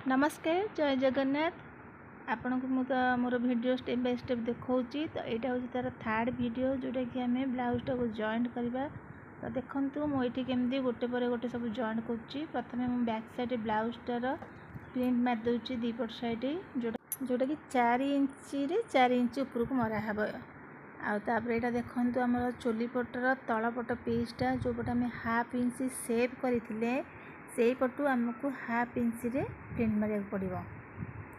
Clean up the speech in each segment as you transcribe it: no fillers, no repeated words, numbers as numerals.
नमस्कार जय जगन्नाथ। आपण को मु मोर वीडियो स्टेप बाय स्टेप देखौची। तो यहाँ हूँ तार थर्ड वीडियो जोटा कि आम ब्लाउज टाक जॉइंट करवा। तो देखु मुझे केमती गोटे पर गोटे सब जॉइंट करुँची। प्रथम मुझे बैक साइड ब्लाउजटार प्रिंट मारिदे दीपट साइड जोटा कि 4 इंच 4 इंच उपरको मराहब। आउे यहाँ देखु आम चोली पटर तलपट पीसटा जो पटे आम हाफ इंच सेव करते से पटू आमको हाफ इंच रे प्रिंट मारे पड़ो।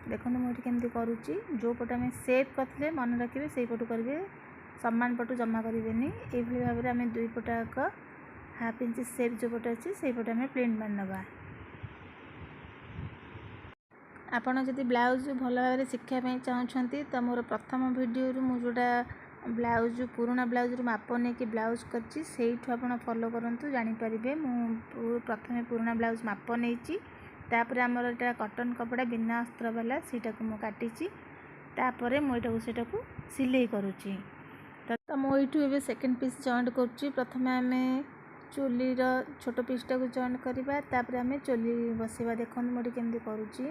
देखो मुझे केमती करुँची जो पटे आम सेव करते मन रखिए से पटू करेंगे, सामान पटू जमा करेंगे। ये भाव में आम दुई पटाक हाफ इंच सेव जो पटे अच्छे से पटे आम प्रिंट मार नवा। आपड़ जदि ब्लाउज भल भाव शिखापी चाहते तो मोर प्रथम वीडियो मुझा ब्लाउज पुराना ब्लाउज माप नहीं कि ब्लाउज करठू आप फॉलो करूँ जानीपारे। मु प्रथम पुराना ब्लाउज माप नहीं तापर आमर यहाँ कॉटन कपड़ा बिना अस्त्र वाला सीटा को मुझे काटी तापर मुझे सिलाई करुँची। तो मुझे सेकेंड पीस जॉइंट करुँची। प्रथम आम चोलीर छोट पीसटा को जॉइंट करवा तापर आम चोली बसवा। देखो मुझे केमती करुँची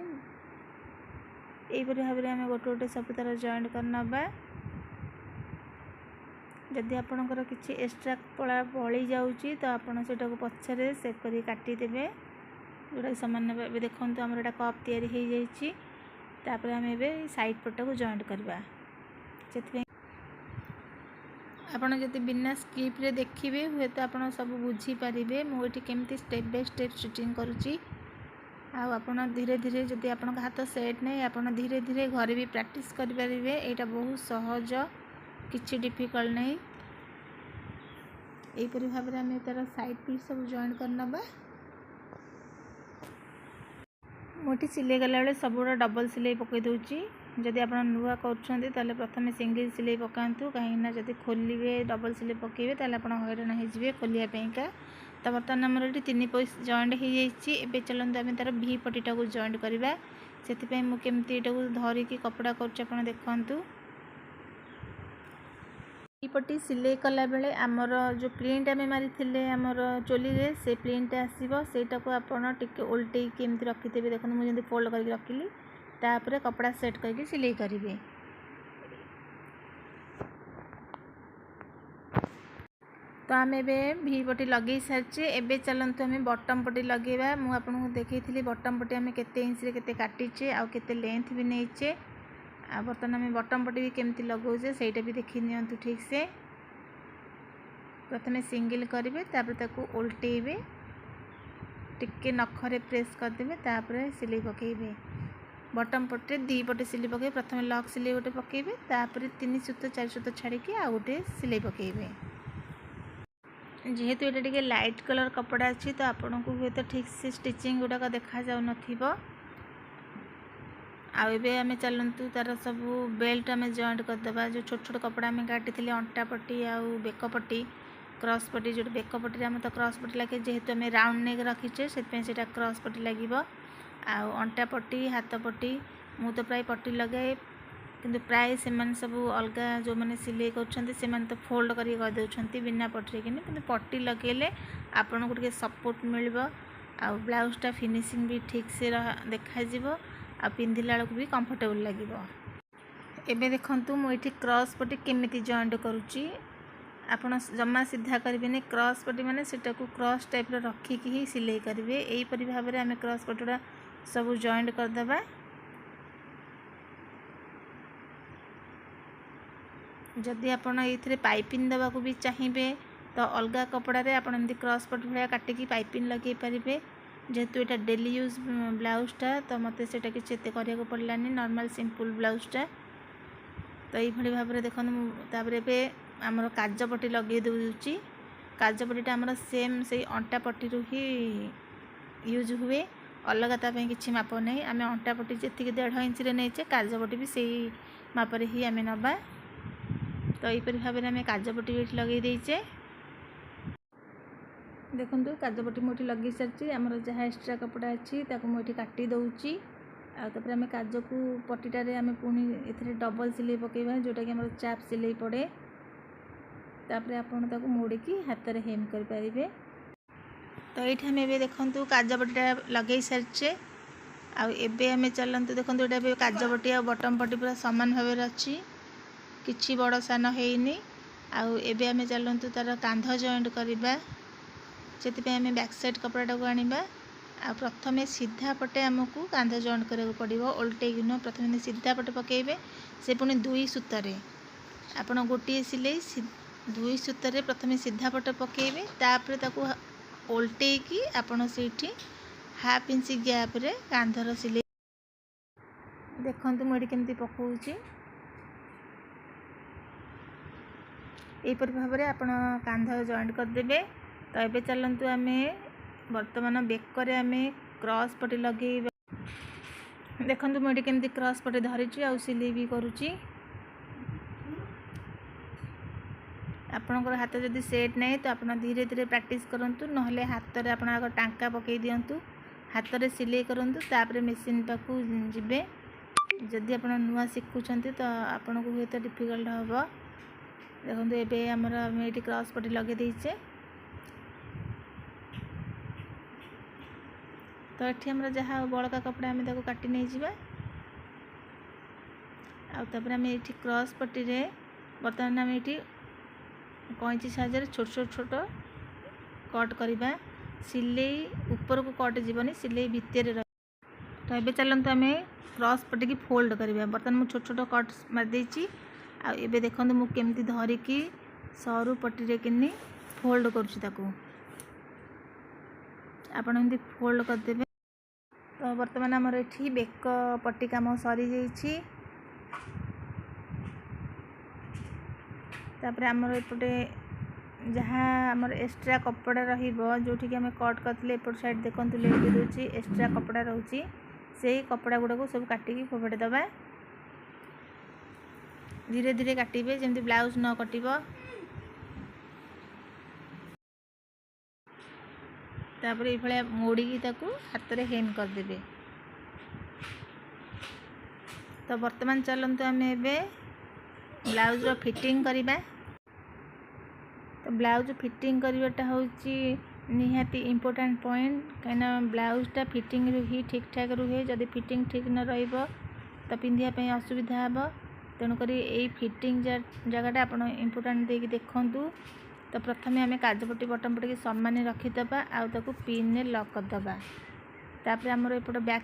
यहीपरि भाव में आम गोटे गोटे सब तार जॉइंट करनवा। जदि आपणकर किसी एक्स्ट्रा पड़ा बड़ी जाऊँगी तो आपड़ से पछरे सेव कर काटिदेवे जोटा कि सामान्य भाव। देखो आम यहाँ कप या आम ए साइड पटा को जॉइंट करवा। से आपड़ जब बिना स्किप रे देखिए हुए तो आप सब बुझीपारे मुझे केमती स्टेप बाय स्टेप स्टिचिंग करुँची। आपड़ धीरे धीरे जदि आप हाथ सेट नहीं आप धीरे धीरे घरे भी प्रैक्टिस करेंगे। यहाँ बहुत सहज किसी डिफिकल्ट नहीं। यहीपरि भाव में आम तार साइड पीस सब जॉइंट करनवा। मुझे सिलाई कला बेले सब डबल सिलाई पकई दूची। जदि आप नुआ कर प्रथम सिंगल सिलाई पकातु कहीं जब खोलिए डबल सिलाई पकेबे तो आप हैरान हो खोलियापा। तो बर्तमान आमर ये 3 पीस जॉइंट हो जाए। चलते आम तार भी पट्टीटा को जॉइंट करवा। से मुझे धरिकी कपड़ा कर देखु पट्टी सिलाई कला बेले आमर जो प्रिंट आम मारी आमर चोली रे से प्रिंट आसो सेटा को आपड़ टिके उल्टे केमती रखिथे। देखो मुझे फोल्ड करके रखिली तापर कपड़ा सेट करके सिलाई करेंगे। तो आम ए भी पट्टी लगे सारी एवं चलतु आम बटम पट्टी लगेगा। मुझे देखी बटम पट्टी आम केते इंच रे केते काटिचे आउ केते लेंथ भी नहींचे। बर्तमान आम बटम पट्टी भी केमती लगौचे सहीटा भी देखी नियंतु ठीक से। प्रथम सिंगल करेंगे तापर ताकू उल्टेबे टिके नखरे प्रेस करदे तापर सिलाई पकेबे। बटम पट्टे 2 पटे सिलाई पकेबे। प्रथम लक सिलाई गोटे पकेबे तापर 3 सूत 4 सूत छाड़ी आ गोटे सिलाई पकेबे। जेहेतु ये टिके लाइट कलर कपड़ा अच्छी तो आपन को हुए तो ठीक से स्टिचिंग गुड़ाक देखा जाऊ नथिबो। आबे आम चलतु तार सब बेल्ट आम जॉइंट करदे। जो छोट छोट कपड़ा आम काटी अंटा पट्टी आउ बेक पट्टी क्रॉस पट्टी जो बेक पट्टी आम तो क्रॉस पट्टी लगे जेहेतु आम राउंड नहीं रखीचे से क्रॉस पट्टी लगे। अंटा पट्टी हाथ पट्टी मु तो प्राय पट्टी लगाए किंतु प्राय से सब अलग जो मैंने सिलाई कर तो फोल्ड करदे बिना पट्टी कि पट्टी लगेले आपन को सपोर्ट मिल आ ब्लाउजटा फिनिशिंग भी ठीक से देखा आ पिंधिला बेलू भी कंफर्टेबल लगे। एबे देखंतु मुझे क्रॉस पट्टी केमिति जॉइंट करुँची। आपन जमा सीधा करेंगे क्रॉस पट्टी माने सेटा को क्रॉस टाइप रखिकी ही सिलाई करेंगे। यहीपरि भाव में आम क्रॉस पट्टीटा सब जॉइंट करदे। जदि आपन ये पाइपिंग देवाक भी चाहिए तो अलग कपड़ा रे आपन एमती क्रॉस पट्टी भाया काटिकी पाइपिंग लगे पारे। जेहेतु यहाँ डेली यूज ब्लाउजटा तो मत से किसी एत कराया पड़ानी नॉर्मल सिंपल ब्लाउजटा। तो ये भाव में देखो तापर आमर काज पट्टी लगे दूची। काज पट्टीटा आमर सेम से अंटा पट्टी ही यूज हुए अलग तापाई किसी माप नहीं। आम अंटा पट्टी जी 1.5 इंच नहींचे काज पट्टी भी से मापर ही आम नवा। तो यहीपरि भाव में आम काज पट्टी भी लगे देचे। देखो काज पट्टी मुझे लगे सारी आमर जहाँ एक्स्ट्रा कपड़ा अच्छी मुझे काटी दूची। आम काज को पट्टीटारे आम पुणी ए डबल सिलाई पकेबा जोटा कि आम चाप सिलाई पड़े। तापर आपन ताको मोड़िकी हाथ में हेम करें। तो ये देखु काज पट्टीटा लगे सारी एबे आमे चलतु देखो ये काज पट्टी आ बटम पट्टी पूरा सामान भाव अच्छी किसी बड़ सान होनी आबे आमे चलतु तार कांध जॉइंट करवा से आम बैक साइड कपड़ा को आनिबा प्रथम सीधा पटे आमको कांध जॉइंट करा पड़ो ओल्टे नुह प्रथम सीधा पटे पकेबे से पुणी दुई सूतारे आपण गोटे सिलाई दुई सूतारे प्रथम सीधा पटे पकेबे तापर ताकू ओल्टे की आपण से हाफ इंच गैप रे कांधर सिलाई देखंतु मुझे केमती पकाउची एपर भाव में आपण कांध जॉइंट करदेबे। तो ये चलतु आम बर्तमान बेकरे आम क्रॉस पट्टी लगे देखो मुझे केमती क्रॉस पट्टी धरी आ सिलाई भी करुच्ची आपणकर हाथ जदि सेट नहीं तो आप धीरे धीरे प्रैक्टिस करूँ ना हाथ में आप आग टांका पकई दिंतु हाथ में सिलाई करूँ तापर मेसीन पाक जीवे जदि आप नुआ शिखुंट तो आपन को हुए तो डिफिकल्ट हम देखो ये आमर ये क्रॉस पट्टी लगे देचे तो ये आम जहाँ बड़का कपड़ा आम काटी नहीं जावा आम ये क्रॉस पट्टी रे बर्तमान आम ये कैंची साहाय्य छोट छोट छोट कट करवा सिलाई ऊपर को कट जीवनी सिलाई भितर रह तो ये चलते आम क्रॉस पट्टी की फोल्ड करवा बर्तमान मुझे छोट छोट कट मारिदेची आबे देखो मुझे केमती धरिकी सरू पट्टी रे किनी फोल्ड करूँ आपण एमती फोल्ड करदेवे। तो बर्तमान आमर ये बेक पट्टी काम सरी जाइए तापर आमर एपटे जहाँ आमर एक्स्ट्रा कपड़ा रोटी आम कट करते एपट साइड देखो लेट दूसरी एक्स्ट्रा कपड़ा रोचे से कपड़ा गुड़ाक सब काटिकी फोपाड़ी दबा धीरे धीरे काटिबे जमती ब्लाउज न कटिब तापर ये मोड़ी ताकू हाथ में हेम करदेबे। तो बर्तमान चलतु आम एबे ब्लाउज फिटिंग करवा तो ब्लाउज फिटिंग करवाटा हूँ निहाती इम्पोर्टेंट पॉइंट कहीं ब्लाउजटा फिटिंग ही ठीक ठाक रुहे जदि फिटिंग ठीक न रहिबो तो पिंधिया असुविधा हे तेणुक यही फिटिंग जगह आप इम्पोर्टाट देकी देखूँ। तो प्रथम आम काजपट्टी बटम पट्टी सामान रखीदबा आउ पिन ने लॉक करदबा तापर आमर एपट बैक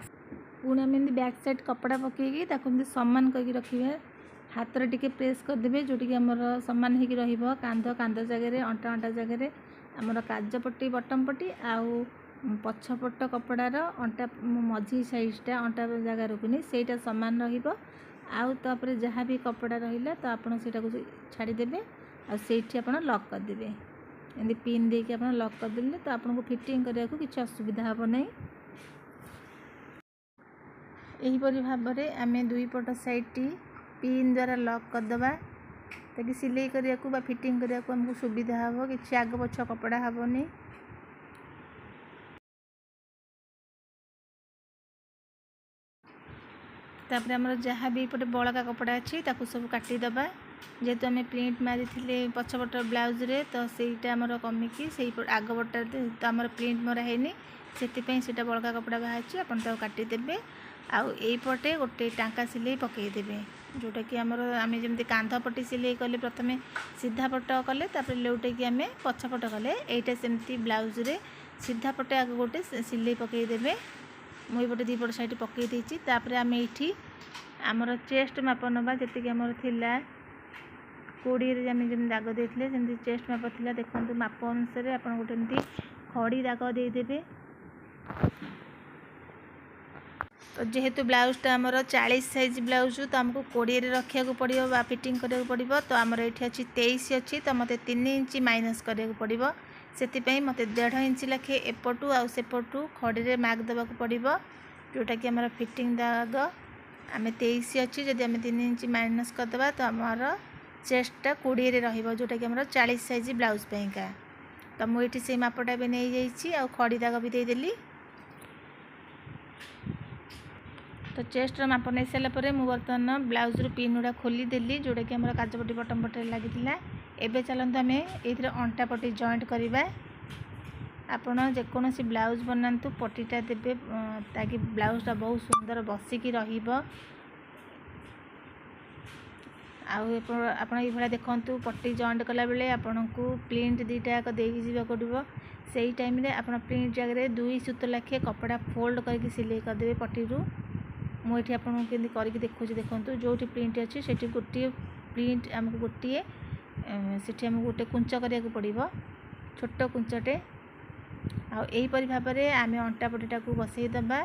पुणी आम बैक साइड कपड़ा पकईकी सामान करके रखिए हाथ में टिके प्रेस करदे जोटि आमर सामान हो कांध कांध जगह अंटा अंटा जगह आमर काजपट्टी बटम पट्टी आउ पछपट कपड़ार अंटा मझी साइजटा अंटा जगह रुकुनी सेटा सामान रहिबो आउ तापर जहाँ भी कपड़ा रहा तो आपड़ से छाड़देवे आठी आप लॉक करदे एमती पिन देके आप लॉक करदे तो आपको फिटिंग करने को किसी असुविधा हे ना। यहीपरि भाव में आम दुई पट साइड पिन द्वारा लॉक करदबा ताकि सिलाई करने को फिटिंग करने को आमको सुविधा हे कि आग पछ कपड़ा हेनी। तापर आमर जहाँ भी पटे बड़का कपड़ा अच्छी ताकू सब काटिदबा जेहेतु आम प्रिंट मारी पछपट ब्लाउज रे तो सहीटा आमर कमिकी से आग पटा तो आमर प्रिंट मरा है से बड़का कपड़ा बाहर आपन ताको काटिदेबे आउ एपटे गोटे टांका सिलाई पकईदेवे जोटा कि आमर आम जमी कांध पट्टी सिलाई कले प्रथम सीधा पट कले लेउटे कि आम पछपट कले यहीटा सेमती ब्लाउज रे सीधा पटे आग गोटे सिलाई पकईदेवे मुझे पटे दीपट साइड पकई देती तापर आम ये आमर चेस्ट माप नवा जी आमर थिला 20 आम जमी दाग देते जमी चेस्ट माप थिला देखो माप अनुसार आप गोटे एमती खड़ी दाग देदेवे। तो जेहेतु ब्लाउजटा आमर 40 साइज ब्लाउज तो आमको 20 रखा पड़ो फिटिंग करा पड़ो तो आमर ये अच्छी 23 अच्छी तो मत 3 इंच माइनस करा पड़ो से मत 1.5 इंच लाखे एपटू आउ सेपटू खड़ी मार्क देवाक पड़ो जोटा कि आमर फिटिंग दाग आम 23 अच्छी जदि आम 3 इंच माइनस करदे तो आमर चेस्टा 20 रहा जोटा कि आमर 40 साइज ब्लाउज का तो मुझे से मापटा भी नहीं जाइए आ खड़ी दाग भी देदेली। तो चेस्ट माप नहीं सारापर मुझे बर्तमान ब्लाउज पिन गुड़ा खोलीदेली जोटा कि आमर काजपट्टी बटम पट्टी लगी एबे चलते आम ये अंटा पट्टी जॉइंट करवा ଆପଣ ଯେକୌଣସି ବ୍ଲାଉଜ ବନାନ୍ତୁ ପଟିଟା ଦେବେ ତାକି ବ୍ଲାଉଜଟା ବହୁତ ସୁନ୍ଦର ବସିକି ରହିବ। ଆଉ ଆପଣ ଏଇଭଳିଆ ଦେଖନ୍ତୁ ପଟି ଜଏଣ୍ଟ କଲାବେଳେ ଆପଣଙ୍କୁ ପ୍ରିଣ୍ଟ ଦୁଇଟା ଯାକ ଦେଇକି ଯିବାକୁ ପଡ଼ିବ। ସେଇ ଟାଇମ୍ରେ ଆପଣ ପ୍ରିଣ୍ଟ ଜାଗାରେ 2 ସୁତ ଲେଖେ କପଡ଼ା ଫୋଲ୍ଡ କରିକି ସିଲେଇ କରିଦେବେ ପଟିରୁ। ମୁଁ ଏଠି ଆପଣଙ୍କୁ କେମିତି କରିକି ଦେଖୁଛି ଦେଖନ୍ତୁ। ଯେଉଁଠି ପ୍ରିଣ୍ଟ ଅଛି ସେଠି ଗୋଟିଏ ପ୍ରିଣ୍ଟ ଆମକୁ ଗୋଟିଏ ସେଠି ଆମକୁ ଗୋଟେ କୁଞ୍ଚ କରିବାକୁ ପଡ଼ିବ, ଛୋଟ କୁଞ୍ଚଟେ। ଆଉ ଏହିପରି ଭାବରେ ଆମେ ଅଣ୍ଟା ପଟିଟାକୁ ବସେଇ ଦେବା।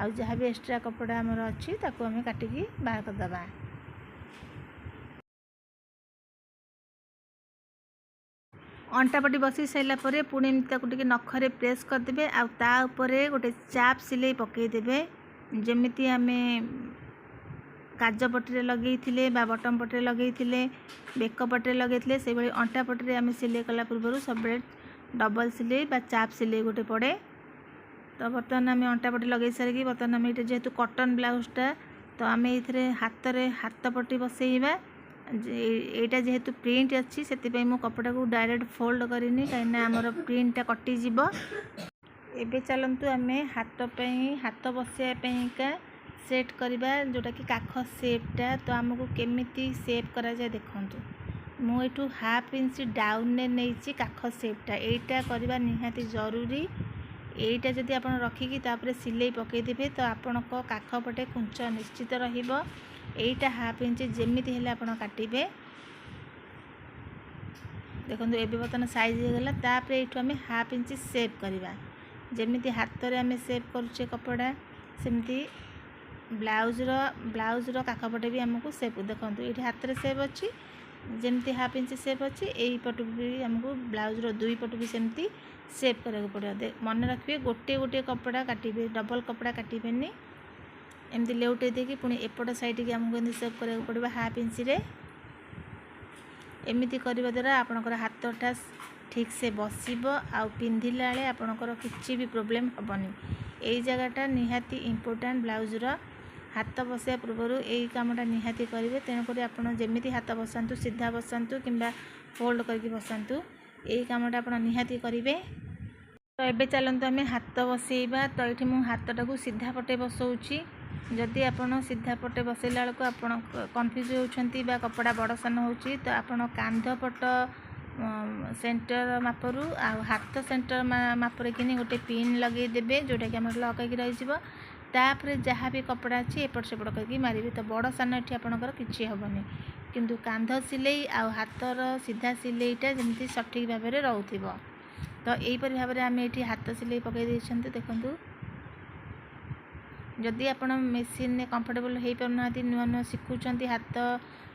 ଆଉ ଯାହା ବି ଏକ୍ସଟ୍ରା କପଡ଼ା ଆମର ଅଛି ତାକୁ ଆମେ କାଟିକି ବାହାର କରିଦେବା। ଅଣ୍ଟା ପଟି ବସି ସାରିଲା ପରେ ପୁଣି ଏମିତି ତାକୁ ଟିକେ ନଖରେ ପ୍ରେସ୍ କରିଦେବେ। ଆଉ ତା ଉପରେ ଗୋଟେ ଚାପ୍ ସିଲେଇ ପକାଇଦେବେ। ଯେମିତି ଆମେ କାଜ ପଟିରେ ଲଗେଇଥିଲେ ବା ବଟମ୍ ପଟିରେ ଲଗେଇଥିଲେ, ବେକ ପଟିରେ ଲଗେଇଥିଲେ, ସେଇଭଳି ଅଣ୍ଟା ପଟିରେ ଆମେ ସିଲେଇ କଲା ପୂର୍ବରୁ ସବୁବେଳେ ଡବଲ୍ ସିଲେଇ ବା ଚାପ୍ ସିଲେଇ ଗୋଟେ ପଡ଼େ। ତ ବର୍ତ୍ତମାନ ଆମେ ଅଣ୍ଟା ପଟି ଲଗାଇ ସାରିକି ବର୍ତ୍ତମାନ ଆମେ ଏଇଟା ଯେହେତୁ କଟନ୍ ବ୍ଲାଉଜଟା ତ ଆମେ ଏଇଥିରେ ହାତରେ ହାତ ପଟି ବସେଇବା। এইটা যেহেতু প্রিন্ট ଅଛି ସେଥିପାଇଁ ମୁଁ କପଡ଼ାକୁ ଡାଇରେକ୍ଟ ଫୋଲ୍ଡ କରିନି, କାହିଁକିନା ଆମର ପ୍ରିଣ୍ଟଟା କଟିଯିବ। ଏବେ ଚାଲନ୍ତୁ ଆମେ ହାତ ବସାଇବା ପାଇଁକା ସେଟ୍ କରିବା, ଯେଉଁଟାକି କାଖ ସେପ୍ଟା। ତ ଆମକୁ କେମିତି ସେପ୍ କରାଯାଏ ଦେଖନ୍ତୁ। ମୁଁ ଏଠୁ 1/2 ଇଞ୍ଚ ଡାଉନରେ ନେଇଛି କାଖ ସେପ୍ଟା। এইଟା କରିବା ନିହାତି ଜରୁରୀ। এইଟା ଯଦି ଆପଣ ରଖିକି ତାପରେ ସିଲେଇ ପକାଇଦେବେ ତ ଆପଣଙ୍କ କାଖ ପଟେ କୁଞ୍ଚ ନିଶ୍ଚିତ ରହିବ। এইটা 1/2 ଇଞ୍ଚ ଯେମିତି ହେଲେ ଆପଣ କାଟିବେ। ଦେଖନ୍ତୁ ଏବେ ବର୍ତ୍ତମାନ ସାଇଜ୍ ହେଇଗଲା। ତାପରେ ଏଇଠୁ ଆମେ 1/2 ଇଞ୍ଚ ସେପ୍ କରିବା। ଯେମିତି ହାତରେ ଆମେ ସେପ୍ କରୁଛେ କପଡ଼ା, ସେମିତି ବ୍ଲାଉଜର କାଖ ପଟେ ବି ଆମକୁ ସେପ୍। ଦେଖନ୍ତୁ ଏଇଠି ହାତରେ ସେପ୍ ଅଛି, ଯେମିତି 1/2 ଇଞ୍ଚ ସେପ୍ ଅଛି, ଏଇ ପଟକୁ ବି ଆମକୁ ବ୍ଲାଉଜର 2 ପଟୁ ବି ସେମିତି ସେପ୍ କରିବାକୁ ପଡ଼ିବ। ମନେ ରଖିବେ ଗୋଟିଏ ଗୋଟିଏ କପଡ଼ା କାଟିବେ, ଡବଲ୍ କପଡ଼ା କାଟିବେନି। ଏମିତି ଲେଉଟେଇ ଦେଇକି ପୁଣି ଏପଟ ସାଇଡ଼୍କି ଆମକୁ ଏମିତି ସେପ୍ କରିବାକୁ ପଡ଼ିବ 1/2 ଇଞ୍ଚରେ। ଏମିତି କରିବା ଦ୍ୱାରା ଆପଣଙ୍କର ହାତଟା ଠିକ୍ସେ ବସିବ ଆଉ ପିନ୍ଧିଲା ବେଳେ ଆପଣଙ୍କର କିଛି ବି ପ୍ରୋବ୍ଲେମ୍ ହେବନି। ଏଇ ଜାଗାଟା ନିହାତି ଇମ୍ପୋର୍ଟାଣ୍ଟ ବ୍ଲାଉଜର। ହାତ ବସାଇବା ପୂର୍ବରୁ ଏଇ କାମଟା ନିହାତି କରିବେ। ତେଣୁକରି ଆପଣ ଯେମିତି ହାତ ବସାନ୍ତୁ, ସିଧା ବସାନ୍ତୁ କିମ୍ବା ଫୋଲ୍ଡ କରିକି ବସାନ୍ତୁ, ଏଇ କାମଟା ଆପଣ ନିହାତି କରିବେ। ତ ଏବେ ଚାଲନ୍ତୁ ଆମେ ହାତ ବସାଇବା। ତ ଏଇଠି ମୁଁ ହାତଟାକୁ ସିଧା ପଟେ ବସାଉଛି। ଯଦି ଆପଣ ସିଧା ପଟେ ବସାଇଲା ବେଳକୁ ଆପଣ କନଫ୍ୟୁଜ୍ ହେଉଛନ୍ତି ବା କପଡ଼ା ବଡ଼ ସାନ ହେଉଛି, ତ ଆପଣ କାନ୍ଧ ପଟ ସେଣ୍ଟର ମାପରୁ ଆଉ ହାତ ସେଣ୍ଟର ମାପରେ କିନି ଗୋଟେ ପିନ୍ ଲଗାଇଦେବେ, ଯେଉଁଟାକି ଆମର ଲକ୍ ହେଇକି ରହିଯିବ। ତାପରେ ଯାହା ବି କପଡ଼ା ଅଛି ଏପଟ ସେପଟ କରିକି ମାରିବେ। ତ ବଡ଼ ସାନ ଏଠି ଆପଣଙ୍କର କିଛି ହେବନି, କିନ୍ତୁ କାନ୍ଧ ସିଲେଇ ଆଉ ହାତର ସିଧା ସିଲେଇଟା ଯେମିତି ସଠିକ୍ ଭାବରେ ରହୁଥିବ। ତ ଏହିପରି ଭାବରେ ଆମେ ଏଠି ହାତ ସିଲେଇ ପକାଇ ଦେଇଛନ୍ତି। ଦେଖନ୍ତୁ ଯଦି ଆପଣ ମେସିନ୍ରେ କମ୍ଫର୍ଟେବଲ୍ ହୋଇପାରୁନାହାନ୍ତି, ନୂଆ ନୂଆ ଶିଖୁଛନ୍ତି, ହାତ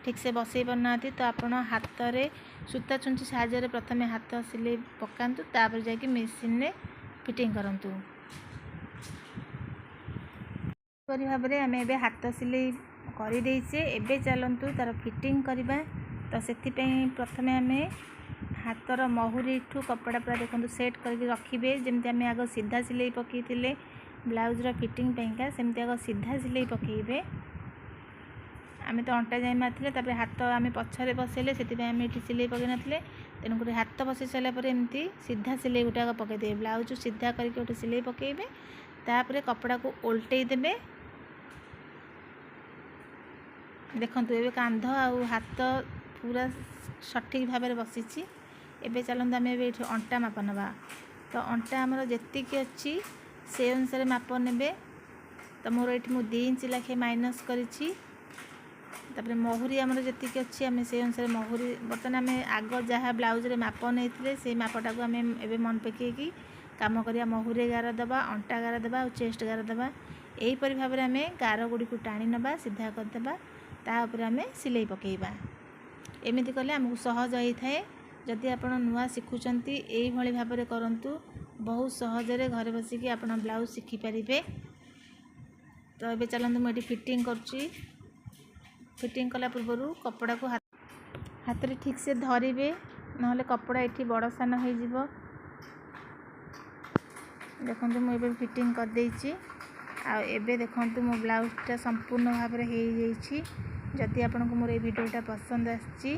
ଠିକ୍ସେ ବସାଇ ପାରୁନାହାନ୍ତି, ତ ଆପଣ ହାତରେ ସୂତା ଛୁଞ୍ଚି ସାହାଯ୍ୟରେ ପ୍ରଥମେ ହାତ ସିଲେଇ ପକାନ୍ତୁ, ତାପରେ ଯାଇକି ମେସିନ୍ରେ ଫିଟିଂ କରନ୍ତୁ। ଏହିପରି ଭାବରେ ଆମେ ଏବେ ହାତ ସିଲେଇ କରିଦେଇଛେ। ଏବେ ଚାଲନ୍ତୁ ତା'ର ଫିଟିଂ କରିବା। ତ ସେଥିପାଇଁ ପ୍ରଥମେ ଆମେ ହାତର ମହୁରୀଠୁ କପଡ଼ା ପୁରା ଦେଖନ୍ତୁ ସେଟ୍ କରିକି ରଖିବେ। ଯେମିତି ଆମେ ଆଗ ସିଧା ସିଲେଇ ପକାଇଥିଲେ ବ୍ଲାଉଜର ଫିଟିଂ ପାଇଁକା, ସେମିତି ଆଗ ସିଧା ସିଲେଇ ପକାଇବେ। ଆମେ ତ ଅଣ୍ଟା ଯାଇ ମାରିଥିଲେ, ତାପରେ ହାତ ଆମେ ପଛରେ ବସାଇଲେ, ସେଥିପାଇଁ ଆମେ ଏଠି ସିଲେଇ ପକାଇ ନଥିଲେ। ତେଣୁକରି ହାତ ବସାଇ ସାରିଲା ପରେ ଏମିତି ସିଧା ସିଲେଇ ଗୋଟେ ଆଗ ପକାଇଦେବେ। ବ୍ଲାଉଜ ସିଧା କରିକି ଗୋଟେ ସିଲେଇ ପକାଇବେ, ତାପରେ କପଡ଼ାକୁ ଓଲଟେଇ ଦେବେ। ଦେଖନ୍ତୁ ଏବେ କାନ୍ଧ ଆଉ ହାତ ପୁରା ସଠିକ୍ ଭାବରେ ବସିଛି। ଏବେ ଚାଲନ୍ତୁ ଆମେ ଏବେ ଏଠି ଅଣ୍ଟା ମାପ ନେବା। ତ ଅଣ୍ଟା ଆମର ଯେତିକି ଅଛି ସେ ଅନୁସାରେ ମାପ ନେବେ। ତ ମୋର ଏଠି ମୁଁ 2 ଇଞ୍ଚ ଲେଖେ ମାଇନସ୍ କରିଛି। ତାପରେ ମହୁରୀ ଆମର ଯେତିକି ଅଛି ଆମେ ସେଇ ଅନୁସାରେ ମହୁରୀ ବର୍ତ୍ତମାନ ଆମେ ଆଗ ଯାହା ବ୍ଲାଉଜରେ ମାପ ନେଇଥିଲେ ସେଇ ମାପଟାକୁ ଆମେ ଏବେ ମନେ ପକାଇକି କାମ କରିବା। ମହୁରୀ ଗାର ଦେବା, ଅଣ୍ଟା ଗାର ଦେବା ଆଉ ଚେଷ୍ଟ ଗାର ଦେବା। ଏହିପରି ଭାବରେ ଆମେ ଗାର ଗୁଡ଼ିକୁ ଟାଣି ନେବା, ସିଧା କରିଦେବା, ତା ଉପରେ ଆମେ ସିଲେଇ ପକାଇବା। ଏମିତି କଲେ ଆମକୁ ସହଜ ହୋଇଥାଏ। ଯଦି ଆପଣ ନୂଆ ଶିଖୁଛନ୍ତି ଏଇଭଳି ଭାବରେ କରନ୍ତୁ, ବହୁତ ସହଜରେ ଘରେ ବସିକି ଆପଣ ବ୍ଲାଉଜ ଶିଖିପାରିବେ। ତ ଏବେ ଚାଲନ୍ତୁ ମୁଁ ଏଠି ଫିଟିଂ କରୁଛି। ଫିଟିଂ କଲା ପୂର୍ବରୁ କପଡ଼ାକୁ ହାତରେ ଠିକ୍ସେ ଧରିବେ, ନହେଲେ କପଡ଼ା ଏଠି ବଡ଼ ସାନ ହୋଇଯିବ। ଦେଖନ୍ତୁ ମୁଁ ଏବେ ଫିଟିଂ କରିଦେଇଛି। ଆଉ ଏବେ ଦେଖନ୍ତୁ ମୋ ବ୍ଲାଉଜଟା ସମ୍ପୂର୍ଣ୍ଣ ଭାବରେ ହୋଇଯାଇଛି। ଯଦି ଆପଣଙ୍କୁ ମୋର এই ଭିଡ଼ିଓଟା ପସନ୍ଦ ଆସିଛି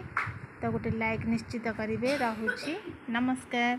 ତ ଗୋଟେ ଲାଇକ୍ ନିଶ୍ଚିତ କରିବେ। ରହୁଛି, ନମସ୍କାର।